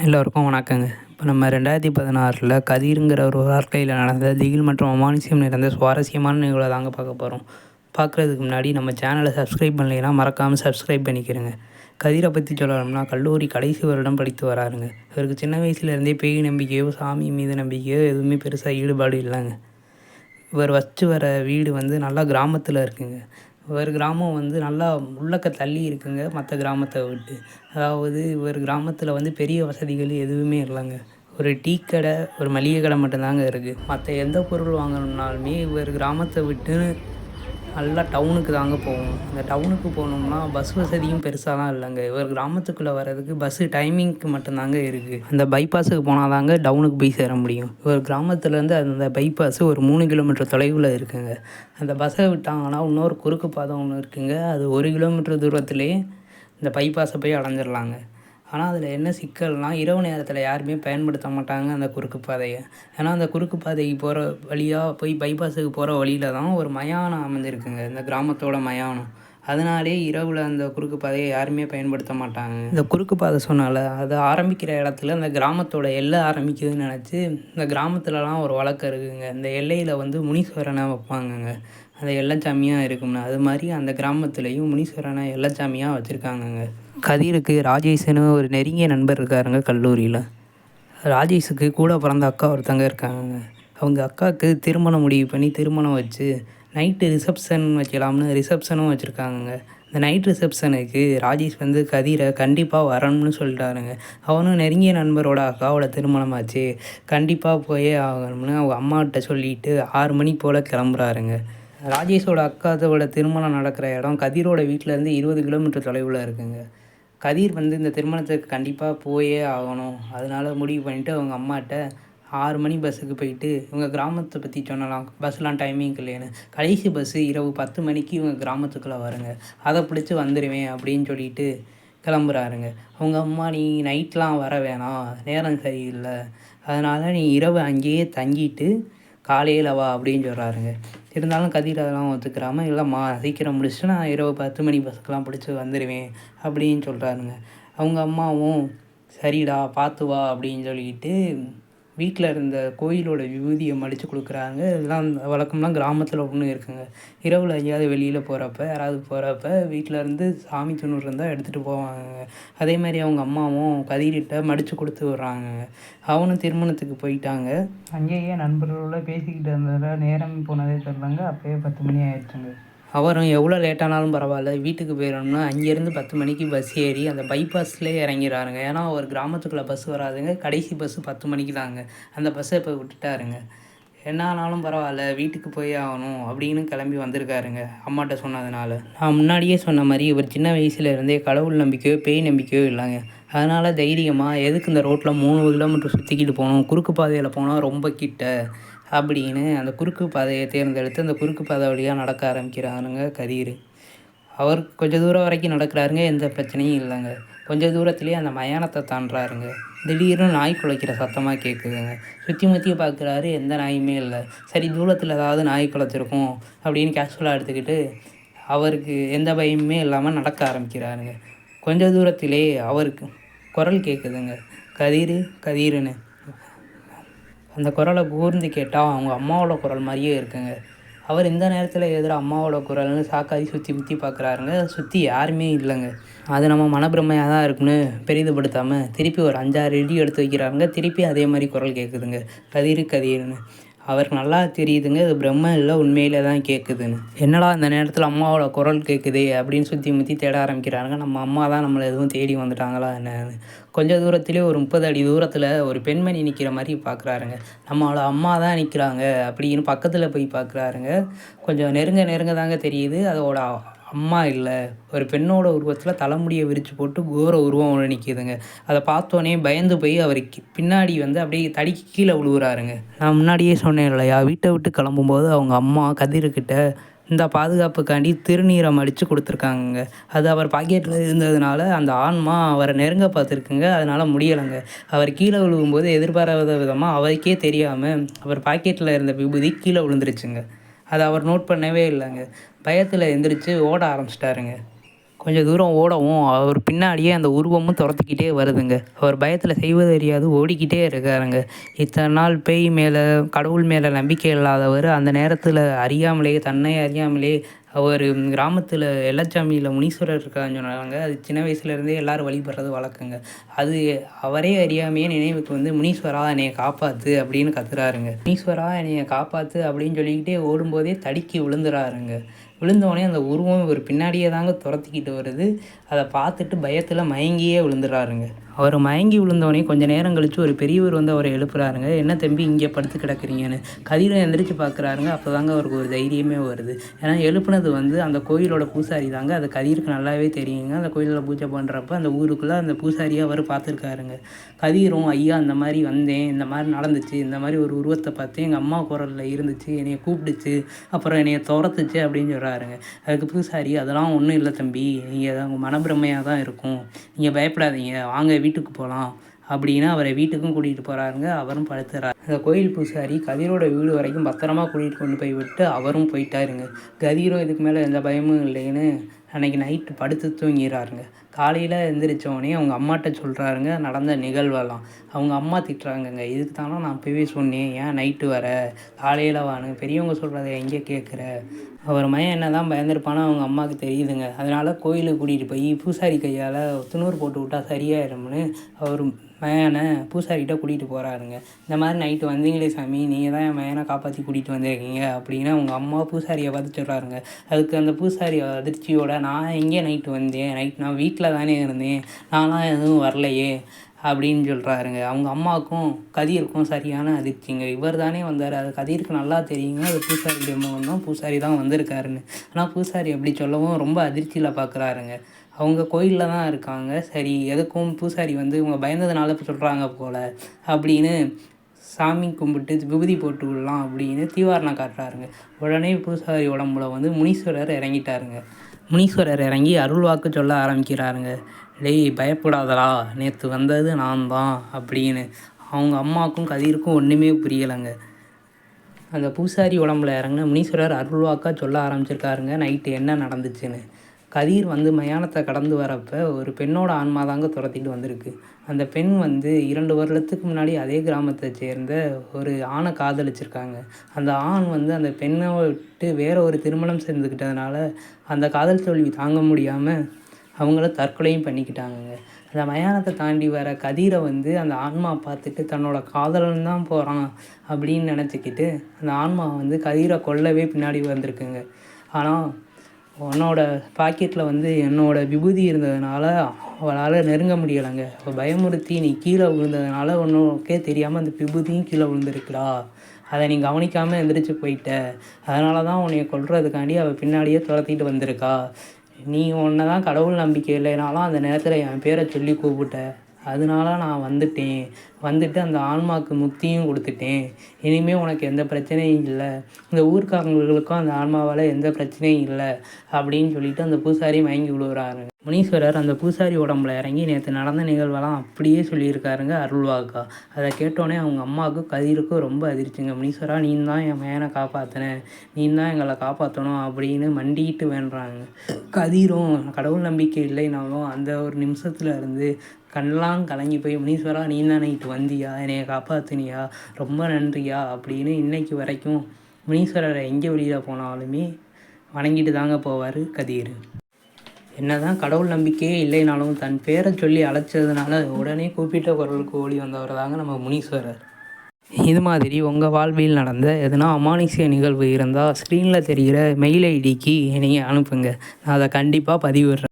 எல்லோருக்கும் வணக்கங்க. இப்போ நம்ம 2016 கதிருங்கிற ஒரு வாழ்க்கையில் நடந்த திகில் மற்றும் அமானுஷ்யம் நிறைந்த சுவாரஸ்யமான நிகழ்வை தாங்க பார்க்க போகிறோம். பார்க்குறதுக்கு முன்னாடி நம்ம சேனலை சப்ஸ்கிரைப் பண்ணலைன்னா மறக்காமல் சப்ஸ்கிரைப் பண்ணிக்கிறேங்க. கதிரை பற்றி சொல்லணும்னா கல்லூரி கடைசி வருடம் படித்து வராருங்க. இவருக்கு சின்ன வயசுலேருந்தே பேய் நம்பிக்கையோ சாமி மீது நம்பிக்கையோ எதுவுமே பெருசாக ஈடுபாடு இல்லைங்க. இவர் வச்சு வர வீடு நல்லா கிராமத்தில் இருக்குங்க. இவர் கிராமம் நல்லா உள்ளக்க தள்ளி இருக்குங்க மற்ற கிராமத்தை விட்டு. அதாவது இவர் கிராமத்தில் பெரிய வசதிகள் எதுவுமே இல்லைங்க. ஒரு டீ கடை, ஒரு மளிகை கடை மட்டும்தாங்க இருக்குது. மற்ற எந்த பொருள் வாங்கணும்னாலுமே இவர் கிராமத்தை விட்டு நல்லா டவுனுக்கு தாங்க போகணும். இந்த டவுனுக்கு போகணும்னா பஸ் வசதியும் பெருசாலாம் இல்லைங்க. இவர் கிராமத்துக்குள்ளே வர்றதுக்கு பஸ்ஸு டைமிங்க்கு மட்டும்தாங்க இருக்குது. அந்த பைபாஸுக்கு போனால் தாங்க டவுனுக்கு போய் சேர முடியும். இவர் கிராமத்துலேருந்து அந்த பைபாஸு ஒரு 3 கிலோமீட்டர் தொலைவில் இருக்குங்க. அந்த பஸ்ஸை விட்டாங்கன்னா இன்னொரு குறுக்கு பாதை ஒன்று இருக்குங்க. அது 1 கிலோமீட்டர் தூரத்துலேயே இந்த பைபாஸை போய் அடைஞ்சிடலாங்க. ஆனால் அதில் என்ன சிக்கல்னால் இரவு நேரத்தில் யாருமே பயன்படுத்த மாட்டாங்க அந்த குறுக்கு பாதையை. ஏன்னா அந்த குறுக்கு பாதைக்கு போகிற வழியாக போய் பைபாஸுக்கு போகிற வழியில் தான் ஒரு மயானம் அமைஞ்சிருக்குங்க, இந்த கிராமத்தோட மயானம். அதனாலே இரவில் அந்த குறுக்கு பாதையை யாருமே பயன்படுத்த மாட்டாங்க. இந்த குறுக்கு பாதை சொன்னால் அது ஆரம்பிக்கிற இடத்துல அந்த கிராமத்தோட எல்லை ஆரம்பிக்குதுன்னு நினச்சி இந்த கிராமத்துலலாம் ஒரு வழக்கம் இருக்குதுங்க. இந்த எல்லையில் முனீஸ்வரனை வைப்பாங்கங்க, அந்த எல்லச்சாமியாக இருக்கும்னா. அது மாதிரி அந்த கிராமத்துலேயும் முனீஸ்வரனை எல்லச்சாமியாக வச்சுருக்காங்கங்க. கதிருக்கு ராஜேஷ்னு ஒரு நெருங்கிய நண்பர் இருக்காருங்க கல்லூரியில். ராஜேஷுக்கு கூட பிறந்த அக்கா ஒருத்தங்க இருக்காங்க. அவங்க அக்காவுக்கு திருமணம் முடிவு பண்ணி திருமணம் வச்சு நைட்டு ரிசப்ஷன் வைக்கலாம்னு ரிசப்ஷனும் வச்சுருக்காங்க. இந்த நைட் ரிசப்ஷனுக்கு ராஜேஷ் கதிரை கண்டிப்பாக வரணும்னு சொல்லிட்டாருங்க. அவனும் நெருங்கிய நண்பரோட அக்காவோட திருமணமாச்சு, கண்டிப்பாக போயே ஆகணும்னு அவங்க அம்மாகிட்ட சொல்லிவிட்டு 6 மணி போல் கிளம்புறாருங்க. ராஜேஷோட அக்காவோட திருமணம் நடக்கிற இடம் கதிரோட வீட்டிலேருந்து 20 கிலோமீட்டர் தொலைவில் இருக்குங்க. கதிர் இந்த திருமணத்துக்கு கண்டிப்பாக போயே ஆகணும். அதனால் முடிவு பண்ணிவிட்டு அவங்க அம்மாட்ட 6 மணி பஸ்ஸுக்கு போயிட்டு இவங்க கிராமத்தை பற்றி சொன்னலாம், பஸ்லாம் டைமிங் இல்லைன்னு. கடைசி பஸ்ஸு இரவு 10 மணிக்கு இவங்க கிராமத்துக்குள்ளே வருங்க. அதை பிடிச்சி வந்துடுவேன் அப்படின்னு சொல்லிட்டு கிளம்புறாருங்க. அவங்க அம்மா, நீ நைட்லாம் வர வேணாம், நேரம் சரியில்லை, அதனால் நீ இரவு அங்கேயே தங்கிட்டு காலையில் வா அப்படின்னு சொல்கிறாருங்க. இருந்தாலும் கதிர் அதெல்லாம் ஒத்துக்கிறாமல், இல்லைம்மா சீக்கிரம் முடிச்சுட்டு நான் இரவு 10 மணி பஸ்ஸுக்கெலாம் பிடிச்சி வந்துடுவேன் அப்படின்னு சொல்கிறாருங்க. அவங்க அம்மாவும் சரிடா பார்த்து வா அப்படின்னு சொல்லிட்டு வீட்டில் இருந்த கோயிலோட விபூதியை மடித்து கொடுக்குறாங்க. இதெல்லாம் வழக்கம்லாம் கிராமத்தில் ஒன்று இருக்குங்க. இரவில் எங்கேயாவது வெளியில் போகிறப்ப, யாராவது போகிறப்ப வீட்டிலேருந்து சாமி துணூறு இருந்தால் எடுத்துகிட்டு போவாங்க. அதே மாதிரி அவங்க அம்மாவும் கதிர்கிட்ட மடித்து கொடுத்து விட்றாங்க. அவனும் திருமணத்துக்கு போயிட்டாங்க. அங்கேயே நண்பர்களோட பேசிக்கிட்டு இருந்ததில் நேரம் போனதே தெரிலங்க. அப்போயே 10 மணி ஆயிடுச்சுங்க. அவரும் எவ்வளோ லேட்டானாலும் பரவாயில்ல, வீட்டுக்கு போயிடணும்னா அங்கேருந்து 10 மணிக்கு பஸ் ஏறி அந்த பைபாஸ்லேயே இறங்கிறாருங்க. ஏன்னா ஒரு கிராமத்துக்குள்ளே பஸ் வராதுங்க. கடைசி பஸ்ஸு 10 மணிக்கு தாங்க. அந்த பஸ்ஸை இப்போ விட்டுட்டாருங்க. என்ன ஆனாலும் பரவாயில்ல, வீட்டுக்கு போய் ஆகணும் அப்படின்னு கிளம்பி வந்திருக்காருங்க அம்மாட்ட சொன்னதுனால. நான் முன்னாடியே சொன்ன மாதிரி இவர் சின்ன வயசுலேருந்தே கடவுள் நம்பிக்கையோ பேய் நம்பிக்கையோ இல்லைங்க. அதனால் தைரியமாக எதுக்கு இந்த ரோட்டில் 3 கிலோமீட்டர் சுற்றிக்கிட்டு போகணும், குறுக்கு பாதையில் போனால் ரொம்ப கிட்ட அப்படின்னு அந்த குறுக்கு பாதையை தேர்ந்தெடுத்து அந்த குறுக்கு பாதை வழியாக நடக்க ஆரம்பிக்கிறாருங்க கதிர். அவர் கொஞ்சம் தூரம் வரைக்கும் நடக்கிறாருங்க, எந்த பிரச்சனையும் இல்லைங்க. கொஞ்சம் தூரத்துலேயே அந்த மயானத்தை தாண்டுறாருங்க. திடீர்னு நாய் குலைக்கிற சத்தமாக கேட்குதுங்க. சுற்றி முற்றி பார்க்குறாரு, எந்த நாயுமே இல்லை. சரி, தூரத்தில் ஏதாவது நாய் குலைச்சிருக்கும் அப்படின்னு கேஷுவலாக எடுத்துக்கிட்டு அவருக்கு எந்த பயமுமே இல்லாமல் நடக்க ஆரம்பிக்கிறாருங்க. கொஞ்சம் தூரத்திலே அவருக்கு குரல் கேட்குதுங்க, கதிர் கதிர்னு. அந்த குரலை கூர்ந்து கேட்டால் அவங்க அம்மாவோட குரல் மாதிரியே இருக்குங்க. அவர் இந்த நேரத்தில் எதிராக அம்மாவோட குரல்னு சாக்காதி சுற்றி முற்றி பார்க்குறாருங்க. சுற்றி யாருமே இல்லைங்க. அது நம்ம மனப்பிரமையாக தான் இருக்குன்னு பெரிதுபடுத்தாமல் திருப்பி ஒரு 5-6 அடி எடுத்து வைக்கிறாருங்க. திருப்பி அதே மாதிரி குரல் கேட்குதுங்க, கதிர் கதிர்னு. அவருக்கு நல்லா தெரியுதுங்க இது பிரம்ம இல்லை, உண்மையிலே தான் கேட்குதுன்னு. என்னடா இந்த நேரத்தில் அம்மாவோட குரல் கேட்குதே அப்படின்னு சுற்றி முற்றி தேட ஆரம்பிக்கிறாருங்க. நம்ம அம்மா தான் நம்மளை எதுவும் தேடி வந்துட்டாங்களா என்னன்னு. கொஞ்சம் தூரத்துலேயே ஒரு 30 அடி தூரத்தில் ஒரு பெண்மணி நிற்கிற மாதிரி பார்க்குறாருங்க. நம்மளோட அம்மா தான் நிற்கிறாங்க அப்படின்னு பக்கத்தில் போய் பார்க்குறாருங்க. கொஞ்சம் நெருங்க நெருங்க தாங்க தெரியுது அதோட அம்மா இல்லை, ஒரு பெண்ணோட உருவத்தில் தலைமுடியை விரித்து போட்டு கோர உருவம் ஒன்று நிற்கிதுங்க. அதை பார்த்தோன்னே பயந்து போய் அவருக்கு பின்னாடி அப்படியே தடிக்கு கீழே விழுவுறாருங்க. நான் முன்னாடியே சொன்னேன் இல்லையா, வீட்டை விட்டு கிளம்பும்போது அவங்க அம்மா கதிர்கிட்ட இந்த பாதுகாப்புக்காண்டி திருநீரம் அடித்து கொடுத்துருக்காங்க. அது அவர் பாக்கெட்டில் இருந்ததுனால அந்த ஆன்மா அவரை நெருங்க பார்த்துருக்குங்க. அதனால் முடியலைங்க. அவர் கீழே விழுகும்போது எதிர்பாராத விதமாக அவருக்கே தெரியாமல் அவர் பாக்கெட்டில் இருந்த விபூதி கீழே விழுந்துருச்சுங்க. அதை அவர் நோட் பண்ணவே இல்லைங்க. பயத்தில் எந்திரிச்சு ஓட ஆரம்பிச்சிட்டாருங்க. கொஞ்சம் தூரம் ஓடவும் அவர் பின்னாடியே அந்த உருவமும் துரத்திக்கிட்டே வருதுங்க. அவர் பயத்தில் செய்வது அறியாது ஓடிக்கிட்டே இருக்காருங்க. இத்தனை நாள் பேய் மேலே கடவுள் மேலே நம்பிக்கை இல்லாதவர் அந்த நேரத்தில் அறியாமலேயே தன்னை அறியாமலே அவர் கிராமத்தில் எல்லச்சாமியில் முனீஸ்வரர் இருக்காருன்னு சொன்னாங்க. அது சின்ன வயசுலேருந்தே எல்லோரும் வழிபடுறது வழக்கங்க. அது அவரே அறியாமையே நினைவுக்கு வந்து முனீஸ்வரா என்னைய காப்பாற்று அப்படின்னு கத்துறாருங்க. முனீஸ்வரா என்னைய காப்பாற்று அப்படின்னு சொல்லிக்கிட்டே ஓடும்போதே தடுக்கி விழுந்துறாருங்க. விழுந்தோடனே அந்த உருவம் இவர் பின்னாடியே தாங்க துரத்திக்கிட்டு வருது. அதை பார்த்துட்டு பயத்தில் மயங்கியே விழுந்துறாருங்க. அவர் மயங்கி விழுந்தோடனே கொஞ்சம் நேரம் கழித்து ஒரு பெரியவர் வந்து அவரை எழுப்புறாருங்க. என்ன தம்பி இங்கே படுத்து கிடக்குறீங்கன்னு. கதிரை எந்திரிச்சு பார்க்குறாருங்க. அப்போ தாங்க அவருக்கு ஒரு தைரியமே வருது. ஏன்னா எழுப்புனது வந்து அந்த கோயிலோட பூசாரி தாங்க. அது கதிருக்கு நல்லாவே தெரியுங்க. அந்த கோயிலில் பூஜை பண்ணுறப்ப அந்த ஊருக்குள்ளே அந்த பூசாரியாக அவர் பார்த்துருக்காருங்க. கதிரும் ஐயா இந்த மாதிரி வந்தேன், இந்த மாதிரி நடந்துச்சு, இந்த மாதிரி ஒரு உருவத்தை பார்த்தேன், எங்கள் அம்மா குரலில் இருந்துச்சு, என்னைய கூப்பிடுச்சு, அப்புறம் என்னைய துரத்துச்சு அப்படின்னு சொல்கிறாருங்க. அதுக்கு பூசாரி அதெல்லாம் ஒன்றும் இல்லை தம்பி, நீங்கள் உங்கள் மனப்பிரமையாக தான் இருக்கும், நீங்கள் பயப்படாதீங்க, வாங்க வீட்டுக்கு போகலாம் அப்படின்னு அவரை வீட்டுக்கும் கூட்டிகிட்டு போகிறாருங்க. அவரும் படுத்துறாரு. அந்த கோயில் பூசாரி கதிரோட வீடு வரைக்கும் பத்திரமா கூட்டிகிட்டு கொண்டு போய் விட்டு அவரும் போயிட்டாருங்க. கதிரும் இதுக்கு மேலே எந்த பயமும் இல்லைன்னு அன்றைக்கி நைட்டு படுத்து தூங்கிடுறாருங்க. காலையில் எழுந்திரிச்சோடனே அவங்க அம்மாட்ட சொல்கிறாருங்க நடந்த நிகழ்வெல்லாம். அவங்க அம்மா திட்டுறாங்கங்க. இதுக்கு தானே நான் போய் சொன்னேன், ஏன் நைட்டு வர, காலையில் வான்னு, பெரியவங்க சொல்கிறத எங்கே கேட்குற. அவர் மகன் என்ன தான் பயந்துருப்பானோ அவங்க அம்மாவுக்கு தெரியுதுங்க. அதனால் கோயிலுக்கு கூட்டிகிட்டு போய் பூசாரி கையால் துணூறு போட்டு விட்டால் சரியாயிடும்னு அவர் மகனை பூசாரிகிட்ட கூட்டிகிட்டு போகிறாருங்க. இந்த மாதிரி நைட்டு வந்தீங்களே சாமி, நீங்கள் தான் என் மகனை காப்பாற்றி கூட்டிகிட்டு வந்திருக்கீங்க அப்படின்னு அவங்க அம்மா பூசாரியை பார்த்து சொல்கிறாருங்க. அதுக்கு அந்த பூசாரி அதிர்ச்சியோட, நான் எங்கே நைட்டு வந்தேன், நைட் நான் வீட்டில் தானே இருந்தேன், நான்லாம் எதுவும் வரலையே அப்படின்னு சொல்கிறாருங்க. அவங்க அம்மாவுக்கும் கதிருக்கும் சரியான அதிர்ச்சிங்க. இவர் தானே வந்தார், அது கதிருக்கு நல்லா தெரியுங்க, அது பூசாரி மூலம் தான் பூசாரி தான் வந்திருக்காருன்னு. ஆனால் பூசாரி அப்படி சொல்லவும் ரொம்ப அதிர்ச்சியில் பார்க்குறாருங்க. அவங்க கோயிலில் தான் இருக்காங்க. சரி எதுக்கும் பூசாரி வந்து இவங்க பயந்ததுனால சொல்கிறாங்க போல் அப்படின்னு சாமி கும்பிட்டு விபூதி போட்டு விடலாம் அப்படின்னு தீவாரணம் காட்டுறாருங்க. உடனே பூசாரி உடம்புல வந்து முனீஸ்வரர் இறங்கிட்டாருங்க. முனீஸ்வரர் இறங்கி அருள்வாக்கு சொல்ல ஆரம்பிக்கிறாருங்க. டேய் பயப்படாதடா, நேற்று வந்தது நான் தான் அப்படின்னு. அவங்க அம்மாவுக்கும் கதிருக்கும் ஒன்றுமே புரியலைங்க. அந்த பூசாரி உடம்புல இறங்கின முனீஸ்வரர் அருள்வாக்காக சொல்ல ஆரம்பிச்சிருக்காருங்க நைட்டு என்ன நடந்துச்சுன்னு. கதிர் வந்து மயானத்தை கடந்து வரப்போ ஒரு பெண்ணோட ஆன்மா தாங்க துரத்திட்டு வந்திருக்கு. அந்த பெண் வந்து 2 வருடத்துக்கு முன்னாடி அதே கிராமத்தை சேர்ந்த ஒரு ஆணை காதலிச்சிருக்காங்க. அந்த ஆண் வந்து அந்த பெண்ணை விட்டு வேற ஒரு திருமணம் செஞ்சுக்கிட்டதுனால அந்த காதல் தோல்வி தாங்க முடியாமல் அவங்கள தற்கொலையும் பண்ணிக்கிட்டாங்கங்க. அந்த மயானத்தை தாண்டி வர கதிரை வந்து அந்த ஆன்மா பார்த்துட்டு தன்னோட காதலன் தான் போகிறான் அப்படின்னு நினச்சிக்கிட்டு அந்த ஆன்மா வந்து கதிரை கொல்லவே பின்னாடி வந்திருக்குங்க. ஆனால் உன்னோட பாக்கெட்டில் வந்து என்னோட விபூதி இருந்ததுனால அவளால் நெருங்க முடியலைங்க. இப்போ பயமுறுத்தி நீ கீழே விழுந்ததுனால உன்னோக்கே தெரியாமல் அந்த விபூதியும் கீழே விழுந்துருக்குடா, அதை நீ கவனிக்காமல் எந்திரிச்சு போயிட்ட, அதனால தான் உன்னைய கொல்றதுக்காண்டி அவள் பின்னாடியே துரத்திட்டு வந்திருக்கா. நீ உன்னை தான் கடவுள் நம்பிக்கை இல்லைனாலும் அந்த நேரத்தில் என் பேரை சொல்லி கூப்பிட்ட, அதனால நான் வந்துட்டு அந்த ஆன்மாவுக்கு முக்தியும் கொடுத்துட்டேன். இனிமேல் உனக்கு எந்த பிரச்சனையும் இல்லை, இந்த ஊர்க்காரங்களுக்கும் அந்த ஆன்மாவால் எந்த பிரச்சனையும் இல்லை அப்படின்னு சொல்லிட்டு அந்த பூசாரி மயங்கி விழுவுறாரு. முனீஸ்வரர் அந்த பூசாரி உடம்புல இறங்கி நேற்று நடந்த நிகழ்வெல்லாம் அப்படியே சொல்லியிருக்காருங்க அருள்வாக்கா. அதை கேட்டோன்னே அவங்க அம்மாவுக்கும் கதிருக்கும் ரொம்ப அதிர்ச்சிங்க. முனீஸ்வரா, நீ தான் என் மகனை காப்பாற்றினேன், நீ தான் எங்களை காப்பாற்றணும் அப்படின்னு மண்டிக்கிட்டு வேண்டுறாங்க. கதிரும் கடவுள் நம்பிக்கை இல்லைனாலும் அந்த ஒரு நிமிஷத்தில் இருந்து கண்ணெலாம் கலங்கி போய், முனீஸ்வரா நீ தான் நைட்டு வந்தியா, என்னைய காப்பாற்றினியா, ரொம்ப நன்றியா அப்படின்னு இன்னைக்கு வரைக்கும் முனீஸ்வரரை எங்கே வெளியில் போனாலுமே வணங்கிட்டு தாங்க போவார் கதிர். என்ன தான் கடவுள் நம்பிக்கையே இல்லைனாலும் தன் பேரை சொல்லி அழைச்சதுனால உடனே கூப்பிட்ட குரலுக்கு ஓடி வந்தவர் தாங்க நம்ம முனீஸ்வரர். இது மாதிரி உங்கள் வாழ்வில் நடந்த எதுனா அமானுஷ்ய நிகழ்வு இருந்தால் ஸ்க்ரீனில் தெரிகிற மெயில் ஐடிக்கு நீங்கள் அனுப்புங்க. நான் அதை கண்டிப்பாக பதிவிடுறேன்.